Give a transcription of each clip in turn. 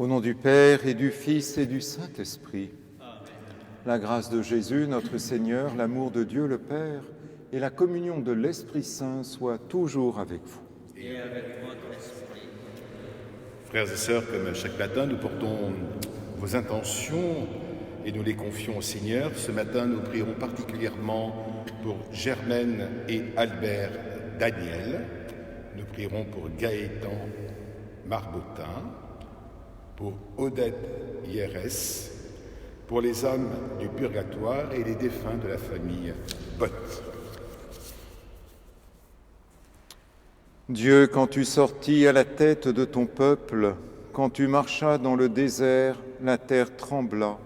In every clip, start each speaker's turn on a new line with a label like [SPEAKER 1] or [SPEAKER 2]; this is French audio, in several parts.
[SPEAKER 1] Au nom du Père et du Fils et du Saint-Esprit, la grâce de Jésus, notre Seigneur, l'amour de Dieu le Père et la communion de l'Esprit Saint soient toujours avec vous.
[SPEAKER 2] Et avec votre esprit.
[SPEAKER 3] Frères et sœurs, comme chaque matin, nous portons vos intentions et nous les confions au Seigneur. Ce matin, nous prierons particulièrement pour Germaine et Albert Daniel. Nous prierons pour Gaëtan Marbotin, pour Odette Hierès, pour les âmes du purgatoire et les défunts de la famille Bott.
[SPEAKER 1] Dieu, quand tu sortis à la tête de ton peuple, quand tu marchas dans le désert, la terre trembla,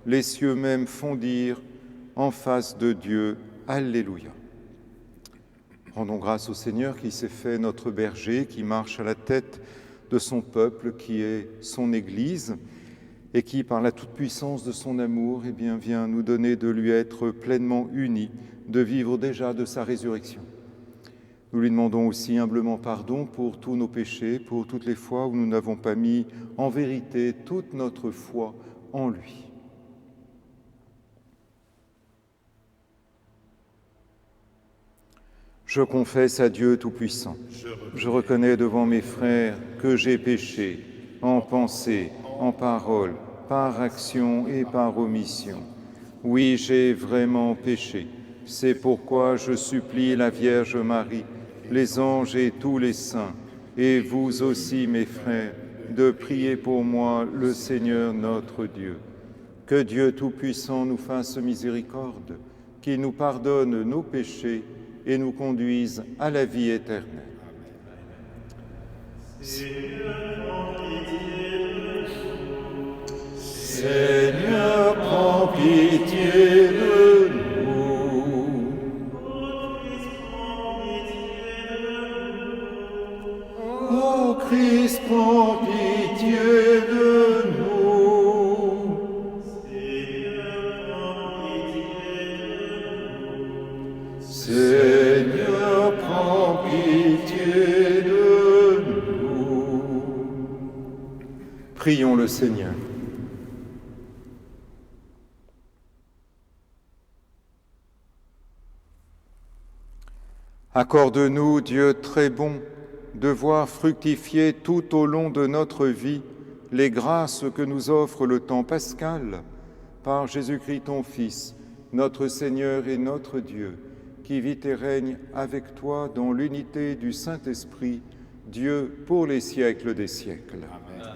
[SPEAKER 1] les cieux même fondirent en face de Dieu. Alléluia. Rendons grâce au Seigneur qui s'est fait notre berger, qui marche à la tête de son peuple, qui est son Église, et qui, par la toute-puissance de son amour, vient nous donner de lui être pleinement unis, de vivre déjà de sa résurrection. Nous lui demandons aussi humblement pardon pour tous nos péchés, pour toutes les fois où nous n'avons pas mis en vérité toute notre foi en lui. Je confesse à Dieu Tout-Puissant, je reconnais devant mes frères que j'ai péché en pensée, en parole, par action et par omission. Oui, j'ai vraiment péché. C'est pourquoi je supplie la Vierge Marie, les anges et tous les saints, et vous aussi, mes frères, de prier pour moi le Seigneur notre Dieu. Que Dieu Tout-Puissant nous fasse miséricorde, qu'il nous pardonne nos péchés et nous conduise à la vie éternelle. Seigneur, prends pitié de nous. Ô Christ, prends pitié de nous. Seigneur, prends pitié de nous. Prions le Seigneur. Accorde-nous, Dieu très bon, de voir fructifier tout au long de notre vie les grâces que nous offre le temps pascal par Jésus-Christ ton Fils, notre Seigneur et notre Dieu, qui vit et règne avec toi dans l'unité du Saint-Esprit, Dieu pour les siècles des siècles. Amen.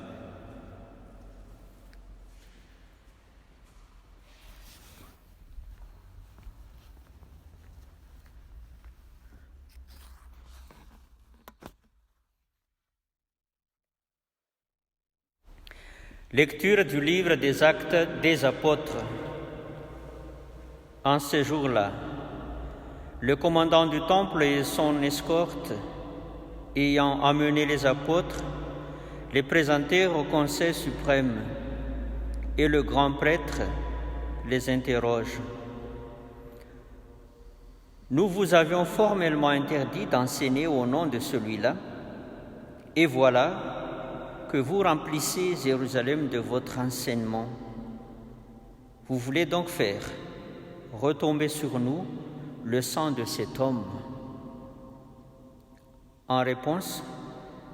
[SPEAKER 2] Lecture du livre des Actes des Apôtres. En ce jour-là, le commandant du temple et son escorte, ayant amené les apôtres, les présentèrent au Conseil suprême, et le grand prêtre les interroge. Nous vous avions formellement interdit d'enseigner au nom de celui-là, et voilà que vous remplissez Jérusalem de votre enseignement. Vous voulez donc faire retomber sur nous le sang de cet homme. En réponse,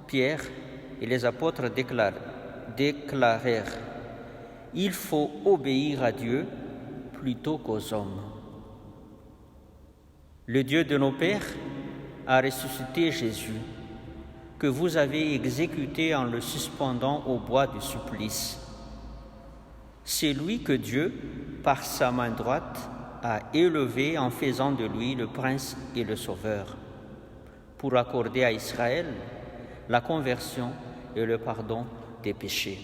[SPEAKER 2] Pierre et les apôtres déclarèrent « Il faut obéir à Dieu plutôt qu'aux hommes. Le Dieu de nos pères a ressuscité Jésus, que vous avez exécuté en le suspendant au bois du supplice. C'est lui que Dieu, par sa main droite, a élevé en faisant de lui le prince et le sauveur, pour accorder à Israël la conversion et le pardon des péchés.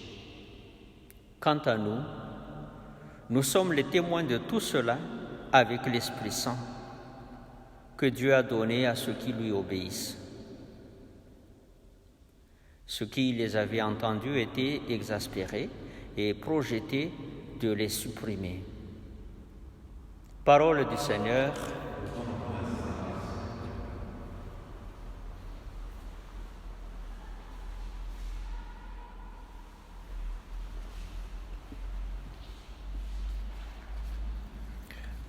[SPEAKER 2] Quant à nous, nous sommes les témoins de tout cela avec l'Esprit Saint que Dieu a donné à ceux qui lui obéissent. Ceux qui les avaient entendus étaient exaspérés et projetaient de les supprimer. Parole du Seigneur.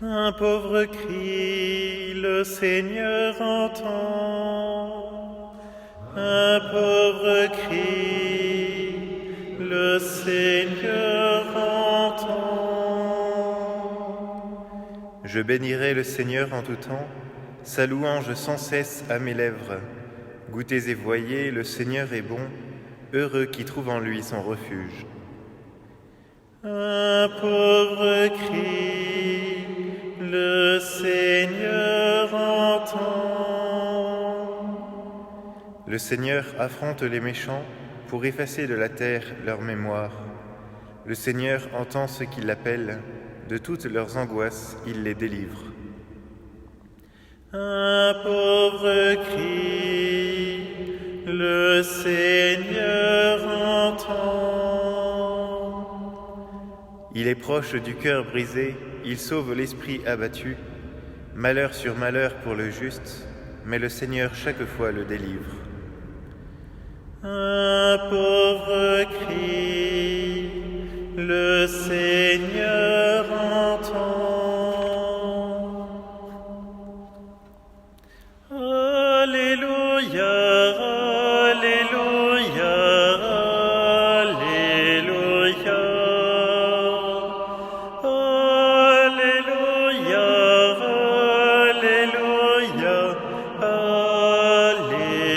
[SPEAKER 4] Un pauvre cri, le Seigneur entend. Un pauvre cri, le Seigneur entend.
[SPEAKER 5] Je bénirai le Seigneur en tout temps, sa louange sans cesse à mes lèvres. Goûtez et voyez, le Seigneur est bon, heureux qui trouve en lui son refuge.
[SPEAKER 4] Un pauvre cri, le Seigneur entend.
[SPEAKER 5] Le Seigneur affronte les méchants pour effacer de la terre leur mémoire. Le Seigneur entend ceux qui l'appellent, de toutes leurs angoisses, il les délivre.
[SPEAKER 4] Un pauvre cri, le Seigneur entend.
[SPEAKER 5] Il est proche du cœur brisé, il sauve l'esprit abattu. Malheur sur malheur pour le juste, mais le Seigneur chaque fois le délivre.
[SPEAKER 4] Un pauvre cri, le Seigneur entend. Alléluia, Alléluia, Alléluia. Alléluia, Alléluia, Alléluia.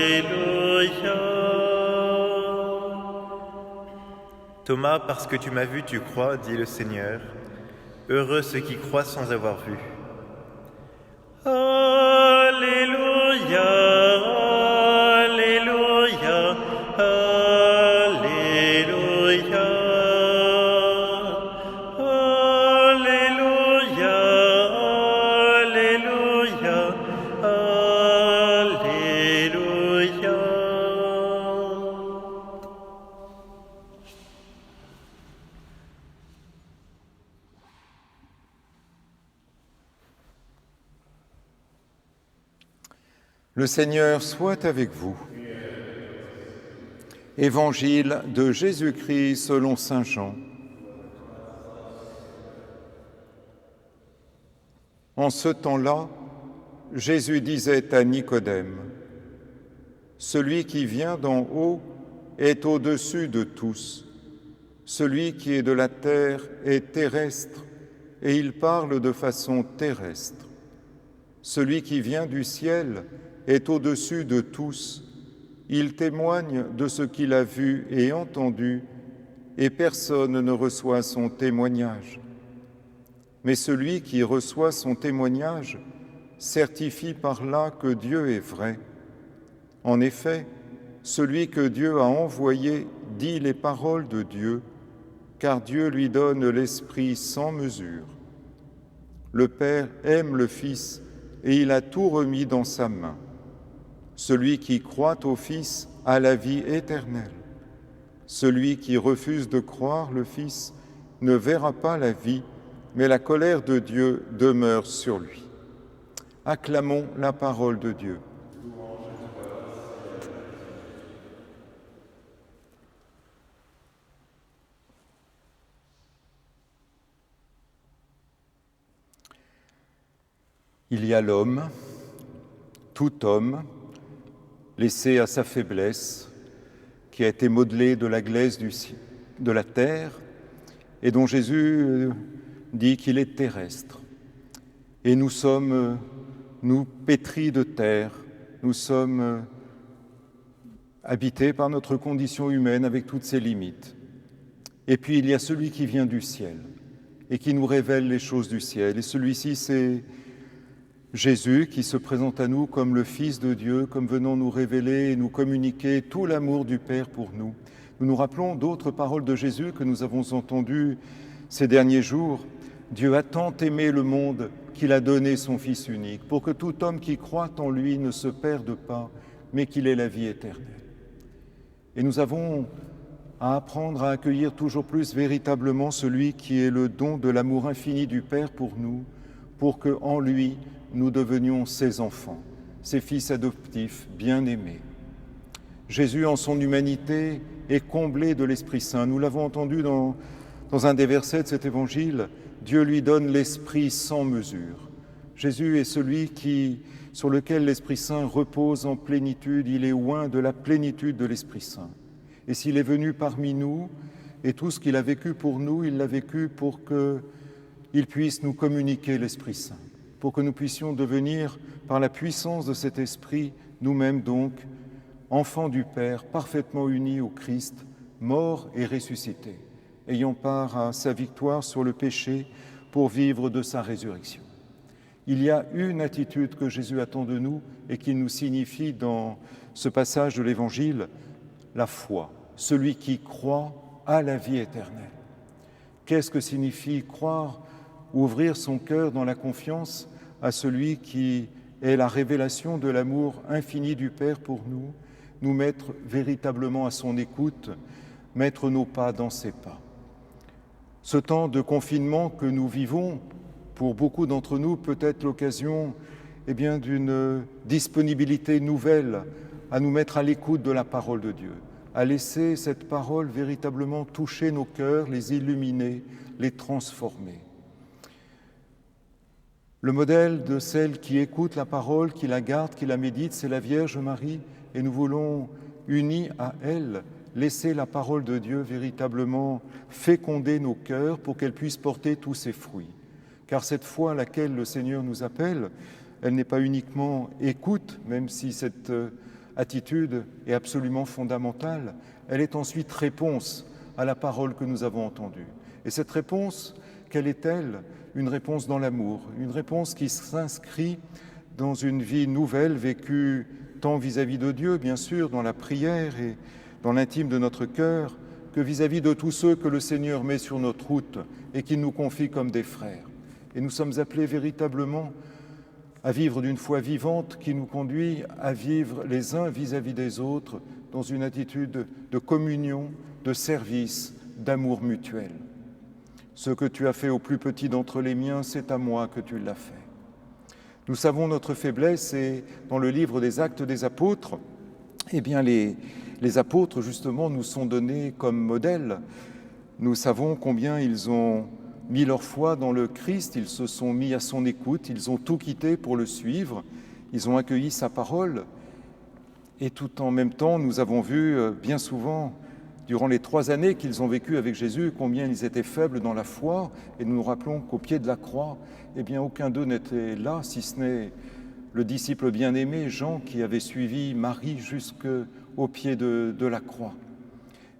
[SPEAKER 5] Thomas, parce que tu m'as vu, tu crois, dit le Seigneur. Heureux ceux qui croient sans avoir vu.
[SPEAKER 4] Alléluia, Alléluia, Alléluia. Alléluia, Alléluia, Alléluia.
[SPEAKER 1] Le Seigneur soit avec vous. Évangile de Jésus-Christ selon saint Jean. En ce temps-là, Jésus disait à Nicodème, « Celui qui vient d'en haut est au-dessus de tous. Celui qui est de la terre est terrestre, et il parle de façon terrestre. Celui qui vient du ciel est au-dessus de tous. Il témoigne de ce qu'il a vu et entendu, et personne ne reçoit son témoignage. Mais celui qui reçoit son témoignage certifie par là que Dieu est vrai. En effet, celui que Dieu a envoyé dit les paroles de Dieu, car Dieu lui donne l'Esprit sans mesure. Le Père aime le Fils, et il a tout remis dans sa main. Celui qui croit au Fils a la vie éternelle. Celui qui refuse de croire le Fils ne verra pas la vie, mais la colère de Dieu demeure sur lui. Acclamons la parole de Dieu. Il y a l'homme, tout homme, laissé à sa faiblesse, qui a été modelé de la glaise de la terre et dont Jésus dit qu'il est terrestre. Et nous sommes, nous, pétris de terre, nous sommes habités par notre condition humaine avec toutes ses limites. Et puis il y a celui qui vient du ciel et qui nous révèle les choses du ciel. Et celui-ci, c'est Jésus qui se présente à nous comme le Fils de Dieu, comme venant nous révéler et nous communiquer tout l'amour du Père pour nous. Nous nous rappelons d'autres paroles de Jésus que nous avons entendues ces derniers jours. Dieu a tant aimé le monde qu'il a donné son Fils unique, pour que tout homme qui croit en lui ne se perde pas, mais qu'il ait la vie éternelle. Et nous avons à apprendre à accueillir toujours plus véritablement celui qui est le don de l'amour infini du Père pour nous, pour qu'en lui, nous devenions ses enfants, ses fils adoptifs bien-aimés. Jésus, en son humanité, est comblé de l'Esprit Saint. Nous l'avons entendu dans un des versets de cet évangile Dieu lui donne l'Esprit sans mesure. Jésus est celui sur lequel l'Esprit Saint repose en plénitude. Il est oint de la plénitude de l'Esprit Saint. Et s'il est venu parmi nous, et tout ce qu'il a vécu pour nous, il l'a vécu pour qu'il puisse nous communiquer l'Esprit Saint, pour que nous puissions devenir, par la puissance de cet Esprit, nous-mêmes donc, enfants du Père, parfaitement unis au Christ, mort et ressuscité, ayant part à sa victoire sur le péché pour vivre de sa résurrection. Il y a une attitude que Jésus attend de nous et qu'il nous signifie dans ce passage de l'Évangile, la foi, celui qui croit à la vie éternelle. Qu'est-ce que signifie croire, ouvrir son cœur dans la confiance à celui qui est la révélation de l'amour infini du Père pour nous, nous mettre véritablement à son écoute, mettre nos pas dans ses pas. Ce temps de confinement que nous vivons, pour beaucoup d'entre nous, peut être l'occasion d'une disponibilité nouvelle à nous mettre à l'écoute de la parole de Dieu, à laisser cette parole véritablement toucher nos cœurs, les illuminer, les transformer. Le modèle de celle qui écoute la parole, qui la garde, qui la médite, c'est la Vierge Marie, et nous voulons, unis à elle, laisser la parole de Dieu véritablement féconder nos cœurs pour qu'elle puisse porter tous ses fruits. Car cette foi à laquelle le Seigneur nous appelle, elle n'est pas uniquement écoute, même si cette attitude est absolument fondamentale, elle est ensuite réponse à la parole que nous avons entendue. Et cette réponse, quelle est-elle ? Une réponse dans l'amour, une réponse qui s'inscrit dans une vie nouvelle vécue tant vis-à-vis de Dieu, bien sûr, dans la prière et dans l'intime de notre cœur, que vis-à-vis de tous ceux que le Seigneur met sur notre route et qu'il nous confie comme des frères. Et nous sommes appelés véritablement à vivre d'une foi vivante qui nous conduit à vivre les uns vis-à-vis des autres dans une attitude de communion, de service, d'amour mutuel. Ce que tu as fait au plus petit d'entre les miens, c'est à moi que tu l'as fait. Nous savons notre faiblesse et dans le livre des Actes des Apôtres, les apôtres justement nous sont donnés comme modèle. Nous savons combien ils ont mis leur foi dans le Christ, ils se sont mis à son écoute, ils ont tout quitté pour le suivre, ils ont accueilli sa parole. Et tout en même temps, nous avons vu bien souvent, durant les 3 années qu'ils ont vécues avec Jésus, combien ils étaient faibles dans la foi. Et nous nous rappelons qu'au pied de la croix, aucun d'eux n'était là, si ce n'est le disciple bien-aimé, Jean, qui avait suivi Marie jusqu'au pied de la croix.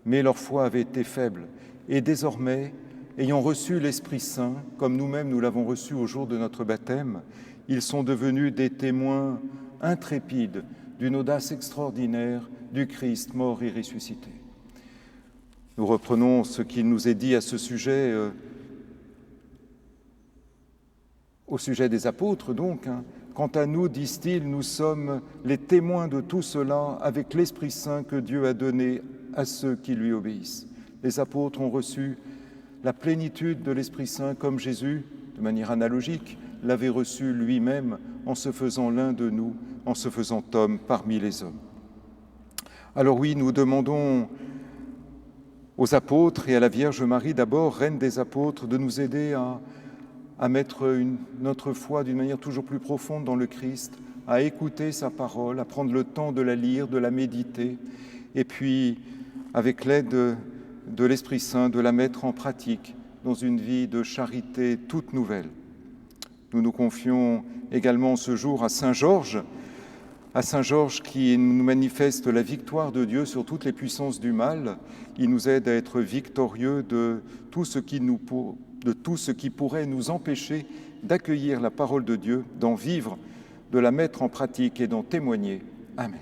[SPEAKER 1] Mais leur foi avait été faible. Et désormais, ayant reçu l'Esprit Saint, comme nous-mêmes nous l'avons reçu au jour de notre baptême, ils sont devenus des témoins intrépides d'une audace extraordinaire du Christ mort et ressuscité. Nous reprenons ce qu'il nous est dit à ce sujet, au sujet des apôtres donc. Quant à nous, disent-ils, nous sommes les témoins de tout cela avec l'Esprit Saint que Dieu a donné à ceux qui lui obéissent. Les apôtres ont reçu la plénitude de l'Esprit Saint comme Jésus, de manière analogique, l'avait reçu lui-même en se faisant l'un de nous, en se faisant homme parmi les hommes. Alors oui, nous demandons aux apôtres et à la Vierge Marie, d'abord, Reine des apôtres, de nous aider à mettre notre foi d'une manière toujours plus profonde dans le Christ, à écouter sa parole, à prendre le temps de la lire, de la méditer, et puis, avec l'aide de l'Esprit Saint, de la mettre en pratique dans une vie de charité toute nouvelle. Nous nous confions également ce jour à Saint Georges qui nous manifeste la victoire de Dieu sur toutes les puissances du mal. Il nous aide à être victorieux de tout ce qui pourrait nous empêcher d'accueillir la parole de Dieu, d'en vivre, de la mettre en pratique et d'en témoigner. Amen.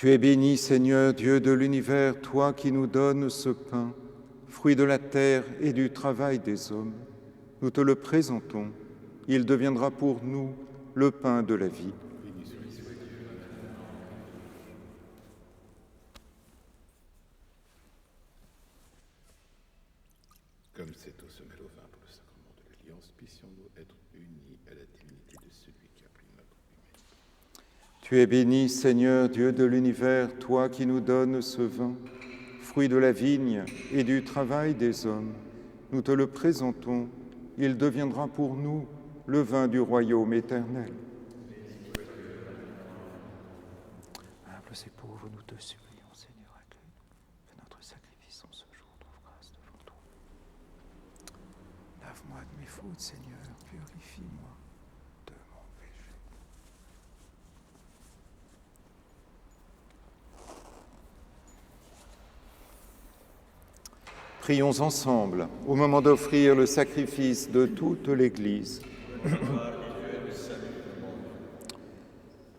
[SPEAKER 1] Tu es béni, Seigneur, Dieu de l'univers, toi qui nous donnes ce pain, fruit de la terre et du travail des hommes. Nous te le présentons. Il deviendra pour nous le pain de la vie.
[SPEAKER 3] Comme cette eau se mêle au vin pour le sacrement de l'alliance, puissions-nous être unis à la divinité de celui qui a pris notre humanité.
[SPEAKER 1] Tu es béni, Seigneur, Dieu de l'univers, toi qui nous donnes ce vin, fruit de la vigne et du travail des hommes. Nous te le présentons. Il deviendra pour nous le vin du royaume éternel. Humbles et pauvres, nous te supplions, Seigneur, accueille notre sacrifice en ce jour, trouve grâce devant toi. Lave-moi de mes fautes, Seigneur, purifie-moi de mon péché. Prions ensemble au moment d'offrir le sacrifice de toute l'Église.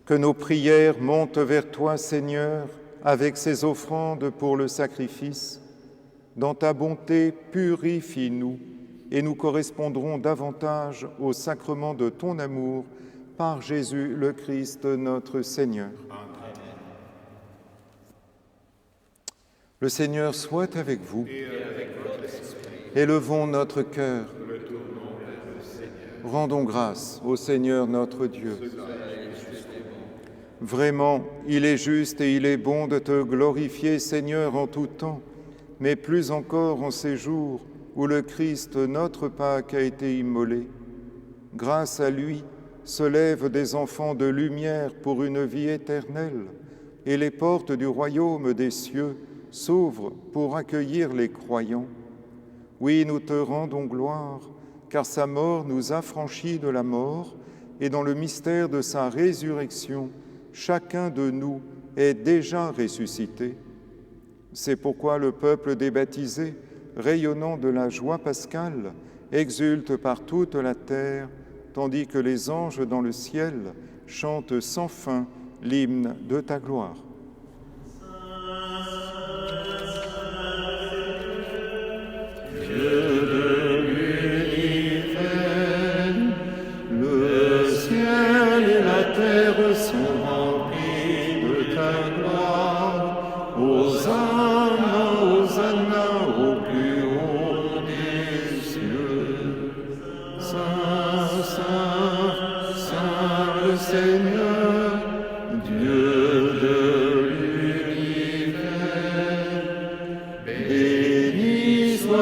[SPEAKER 1] Que nos prières montent vers toi, Seigneur, avec ces offrandes pour le sacrifice. Dans ta bonté, purifie-nous et nous correspondrons davantage au sacrement de ton amour par Jésus le Christ, notre Seigneur. Le Seigneur soit avec vous. Élevons notre cœur. Rendons grâce au Seigneur notre Dieu. Vraiment, il est juste et il est bon de te glorifier, Seigneur, en tout temps, mais plus encore en ces jours où le Christ, notre Pâque, a été immolé. Grâce à lui, se lèvent des enfants de lumière pour une vie éternelle, et les portes du royaume des cieux s'ouvrent pour accueillir les croyants. Oui, nous te rendons gloire, car sa mort nous a franchis de la mort, et dans le mystère de sa résurrection, chacun de nous est déjà ressuscité. C'est pourquoi le peuple des baptisés, rayonnant de la joie pascale, exulte par toute la terre, tandis que les anges dans le ciel chantent sans fin l'hymne de ta gloire.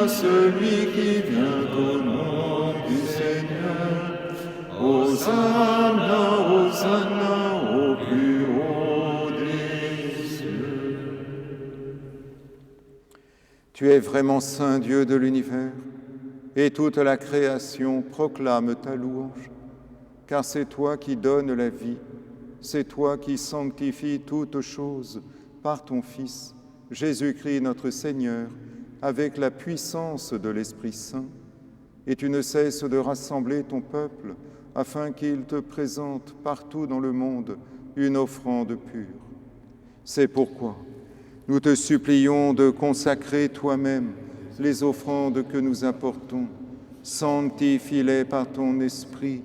[SPEAKER 6] Celui qui vient au nom du Seigneur, Hosanna, Hosanna au plus haut des cieux.
[SPEAKER 1] Tu es vraiment saint Dieu de l'univers, et toute la création proclame ta louange, car c'est toi qui donnes la vie, c'est toi qui sanctifies toutes choses par ton Fils, Jésus-Christ notre Seigneur, avec la puissance de l'Esprit Saint, et tu ne cesses de rassembler ton peuple afin qu'il te présente partout dans le monde une offrande pure. C'est pourquoi nous te supplions de consacrer toi-même les offrandes que nous apportons. Sanctifie-les par ton Esprit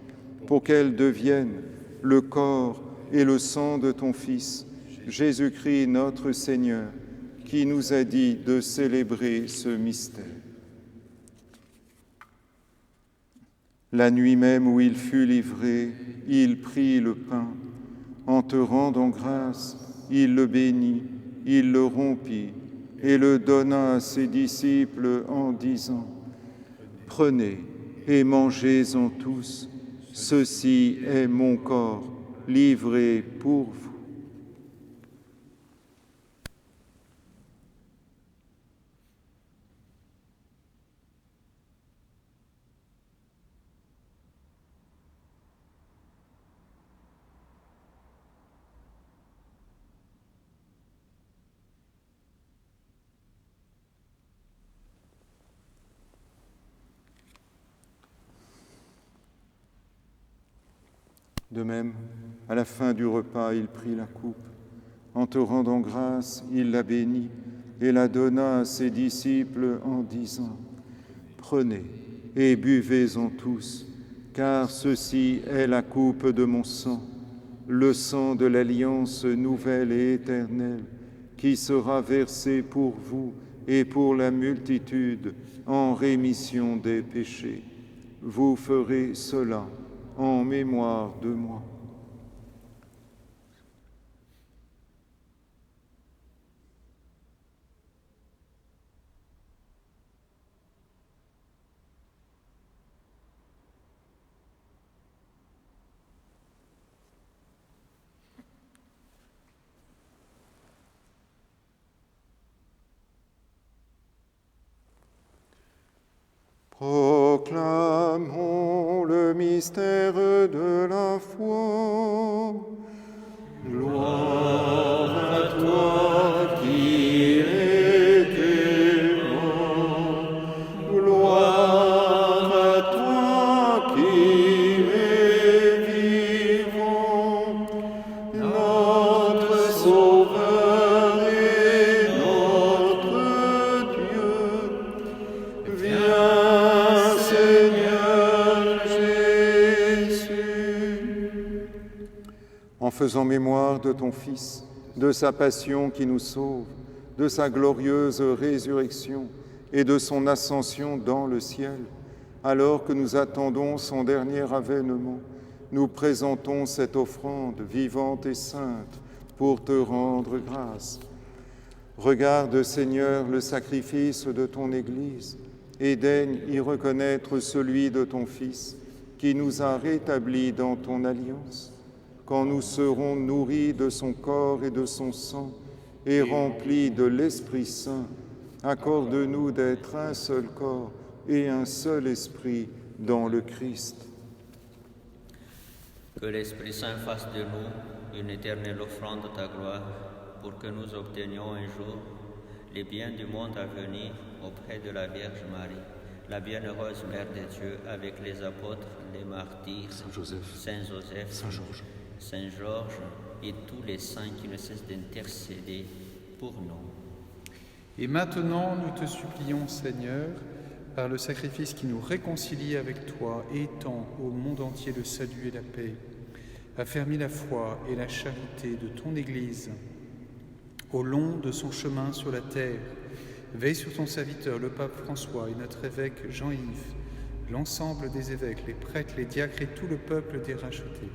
[SPEAKER 1] pour qu'elles deviennent le corps et le sang de ton Fils, Jésus-Christ notre Seigneur, qui nous a dit de célébrer ce mystère. La nuit même où il fut livré, il prit le pain. En te rendant grâce, il le bénit, il le rompit et le donna à ses disciples en disant : « Prenez et mangez-en tous, ceci est mon corps livré pour vous. » De même, à la fin du repas, il prit la coupe En te rendant grâce, il la bénit et la donna à ses disciples en disant : Prenez et buvez-en tous, car ceci est la coupe de mon sang, le sang de l'alliance nouvelle et éternelle, qui sera versé pour vous et pour la multitude en rémission des péchés. Vous ferez cela en mémoire de moi. Proclamons le mystère de la foi. Gloire à toi qui es clément. Gloire à toi qui es vivant. Notre Sauveur et notre Dieu. Viens, en faisant mémoire de ton Fils, de sa passion qui nous sauve, de sa glorieuse résurrection et de son ascension dans le ciel, alors que nous attendons son dernier avènement, nous présentons cette offrande vivante et sainte pour te rendre grâce. Regarde, Seigneur, le sacrifice de ton Église et daigne y reconnaître celui de ton Fils qui nous a rétablis dans ton alliance. Quand nous serons nourris de son corps et de son sang et remplis de l'Esprit Saint, accorde-nous d'être un seul corps et un seul esprit dans le Christ.
[SPEAKER 2] Que l'Esprit Saint fasse de nous une éternelle offrande de ta gloire, pour que nous obtenions un jour les biens du monde à venir auprès de la Vierge Marie, la bienheureuse Mère de Dieu, avec les apôtres, les martyrs, Saint Joseph, Saint Georges et tous les saints qui ne cessent d'intercéder pour nous.
[SPEAKER 7] Et maintenant, nous te supplions, Seigneur, par le sacrifice qui nous réconcilie avec toi et étend au monde entier le salut et la paix, affermis la foi et la charité de ton Église au long de son chemin sur la terre. Veille sur ton serviteur, le pape François, et notre évêque Jean-Yves, l'ensemble des évêques, les prêtres, les diacres et tout le peuple des rachetés.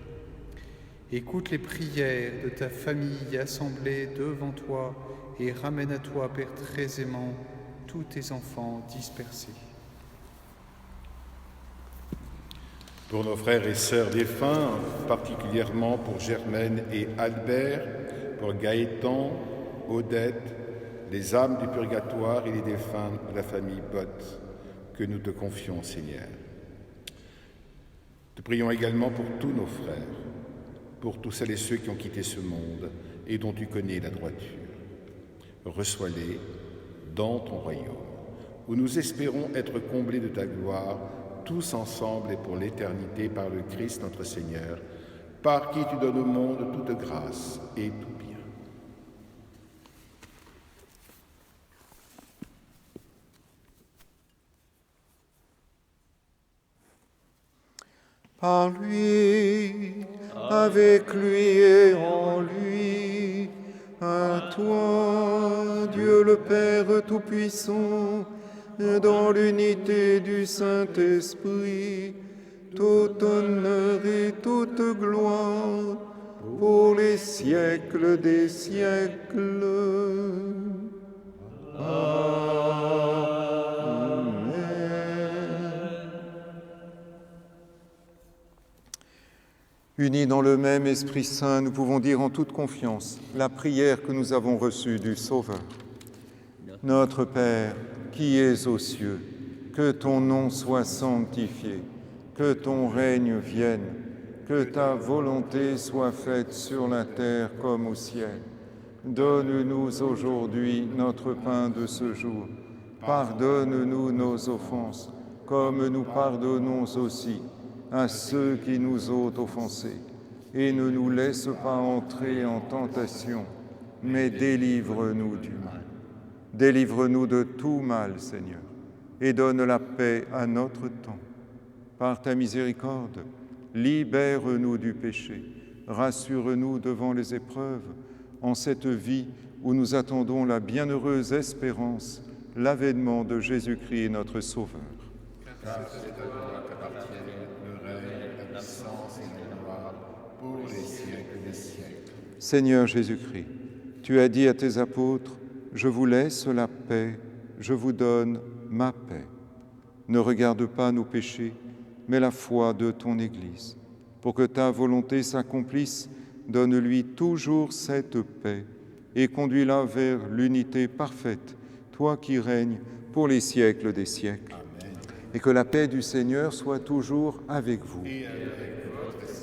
[SPEAKER 7] Écoute les prières de ta famille assemblée devant toi et ramène à toi, Père très aimant, tous tes enfants dispersés.
[SPEAKER 3] Pour nos frères et sœurs défunts, particulièrement pour Germaine et Albert, pour Gaëtan, Odette, les âmes du purgatoire et les défunts de la famille Bott, que nous te confions, Seigneur. Te prions également pour tous nos frères, pour tous celles et ceux qui ont quitté ce monde et dont tu connais la droiture. Reçois-les dans ton royaume, où nous espérons être comblés de ta gloire, tous ensemble et pour l'éternité, par le Christ notre Seigneur, par qui tu donnes au monde toute grâce et tout bien.
[SPEAKER 1] Par lui, avec lui et en lui, à toi, Dieu le Père Tout-Puissant, dans l'unité du Saint-Esprit, tout honneur et toute gloire, pour les siècles des siècles. Unis dans le même Esprit Saint, nous pouvons dire en toute confiance la prière que nous avons reçue du Sauveur. Notre Père, qui es aux cieux, que ton nom soit sanctifié, que ton règne vienne, que ta volonté soit faite sur la terre comme au ciel. Donne-nous aujourd'hui notre pain de ce jour. Pardonne-nous nos offenses, comme nous pardonnons aussi à ceux qui nous ont offensés. Et ne nous laisse pas entrer en tentation, mais délivre-nous du mal. Délivre-nous de tout mal, Seigneur, et donne la paix à notre temps. Par ta miséricorde, libère-nous du péché, rassure-nous devant les épreuves, en cette vie où nous attendons la bienheureuse espérance, l'avènement de Jésus-Christ, notre Sauveur.
[SPEAKER 3] Car c'est à toi qu'appartiennent le règne, la puissance et la gloire pour les siècles des siècles.
[SPEAKER 1] Seigneur Jésus-Christ, tu as dit à tes apôtres, « Je vous laisse la paix, je vous donne ma paix. » Ne regarde pas nos péchés, mais la foi de ton Église. Pour que ta volonté s'accomplisse, donne-lui toujours cette paix et conduis-la vers l'unité parfaite, toi qui règnes pour les siècles des siècles.
[SPEAKER 3] Amen.
[SPEAKER 1] Et que la paix du Seigneur soit toujours avec vous.
[SPEAKER 3] Et avec votre esprit.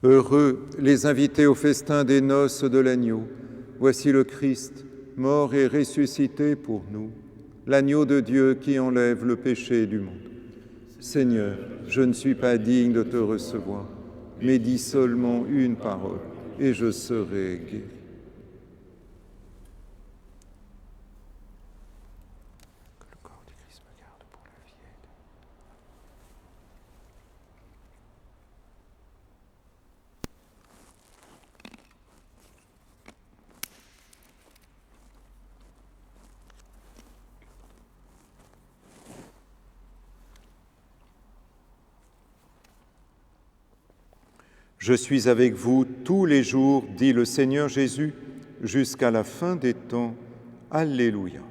[SPEAKER 1] Heureux les invités au festin des noces de l'agneau. Voici le Christ, mort et ressuscité pour nous, l'agneau de Dieu qui enlève le péché du monde. Seigneur, je ne suis pas digne de te recevoir, mais dis seulement une parole, et je serai guéri. Que le corps du Christ me garde pour la vie éternelle. Je suis avec vous tous les jours, dit le Seigneur Jésus, jusqu'à la fin des temps. Alléluia.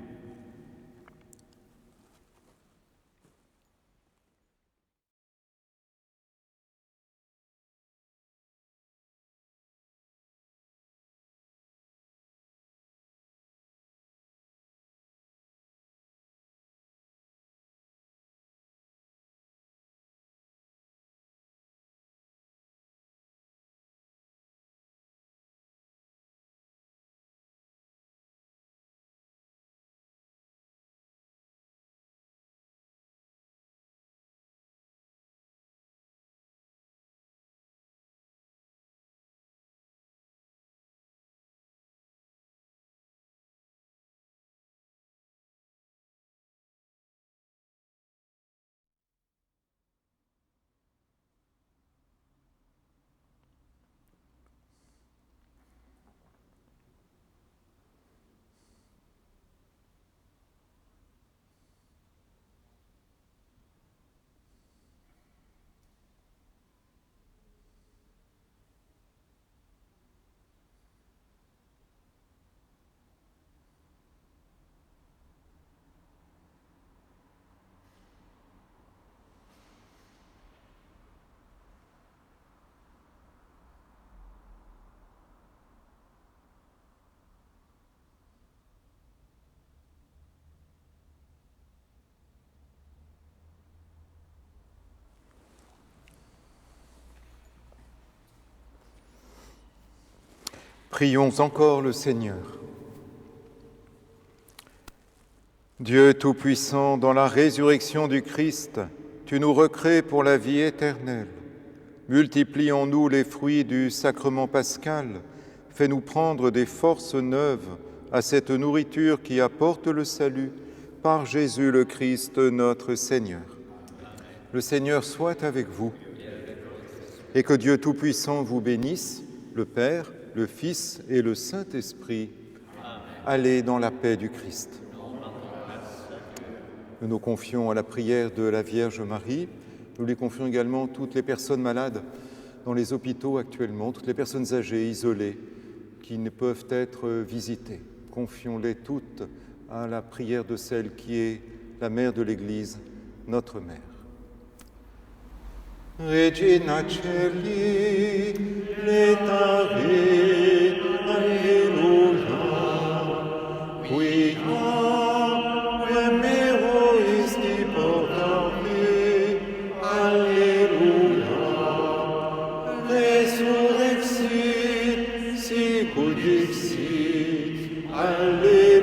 [SPEAKER 1] Prions encore le Seigneur. Dieu Tout-Puissant, dans la résurrection du Christ, tu nous recrées pour la vie éternelle. Multiplie en nous les fruits du sacrement pascal. Fais-nous prendre des forces neuves à cette nourriture qui apporte le salut par Jésus le Christ, notre Seigneur. Le Seigneur soit avec vous et que Dieu Tout-Puissant vous bénisse, le Père, le Fils et le Saint-Esprit. Allez dans la paix du Christ. Nous nous confions à la prière de la Vierge Marie. Nous lui confions également toutes les personnes malades dans les hôpitaux actuellement, toutes les personnes âgées, isolées, qui ne peuvent être visitées. Confions-les toutes à la prière de celle qui est la mère de l'Église, notre mère. Regina Celi, letare, alleluia, quia remero isti portare, alleluia, resurrexit, sicut dixit, alleluia.